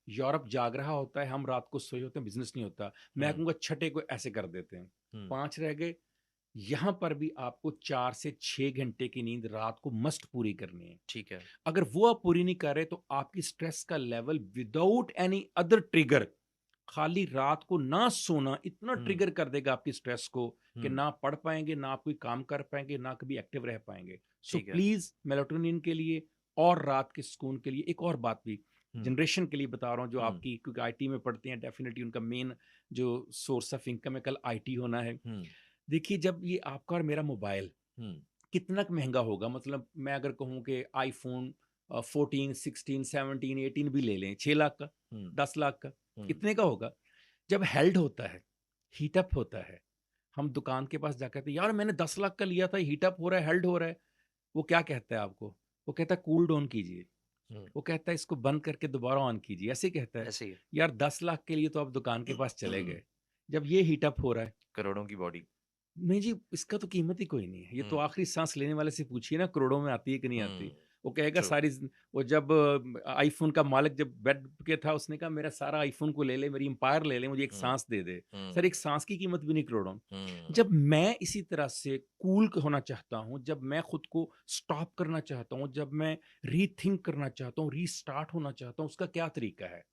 Europe जाग रहा होता है, हम रात को सोए होते हैं, बिजनेस नहीं होता। मैं हुँ, कहूँगा छठे को ऐसे कर देते हैं। हुँ, 5 रह गए, यहाँ पर भी आपको 4 से 6 घंटे की नींद रात को मस्ट पूरी करनी है। ठीक है। अगर वो आप पूरी नहीं कर रहे तो आपकी स्ट्रेस का level without any other trigger, खाली रात को ना सोना इतना हुँ, ट्रिगर कर देगा आपकी स्ट्रेस को कि हुँ, ना पढ़ पाएँगे, ना आप कोई काम कर पाएँगे, ना कभी एक्टिव रह पाएँगे। सो ठीक है। प्लीज़ मेलाटोनिन के लिए और रात के सुकून के लिए एक और बात भी हुँ, जनरेशन के लिए बता रहा हूँ जो हुँ, आपकी, क्योंकि आईटी में पढ़ते हैं, डेफिनिटली उनका मेन जो सोर्स ऑफ इनकम है कल आईटी होना है। हुँ, देखिए जब ये आपका और मेरा मोबाइल हुँ, कितना क महँगा होगा, मतलब मैं अगर कहूँ कि आईफ़ोन 14, 16, 17, 18 भी ले लें, 6 लाख का, हुँ, 10 लाख का, हुँ, इतने का होगा। जब हेल्ड होता है, हीट अप होता है, हम दुकान के पास जाकर कहते हैं, "यार मैंने 10 लाख का लिया था, हीट अप हो रहा है, हेल्ड हो रहा है।" वो क्या कहता है आपको? वो कहता है कूल डाउन कीजिए। हुँ, वो कहता है इसको बंद करके दोबारा ऑन कीजिए, ऐसे ही कहता है। ऐसे ही है। यार 10 लाख के लिए तो आप दुकान के पास चले गए। जब ये हीट अप हो रहा है, करोड़ों की बॉडी। नहीं जी, इसका तो कीमत ही कोई नहीं है। ये तो हुँ, आखिरी साँस लेने वाले से पूछिए ना, करोड़ों में आती है कि नहीं आती? हुँ, वो कहेगा ट्रू। सारी ज़िन वो जब आईफ़ोन का मालिक जब बेड पे था, उसने कहा मेरा सारा आईफ़ोन को ले ले, मेरी एम्पायर ले ले, मुझे एक हुँ, साँस दे दे। सर हुँ, एक साँस की कीमत भी नहीं करोड़ों। हुँ, जब मैं इसी तरह से कूल होना चाहता हूँ, जब मैं खुद को स्टॉप करना चाहता हूँ, जब मैं रीथिंक करना चाहता हूँ, रीस्टार्ट होना चाहता हूँ, उसका क्या तरीका है?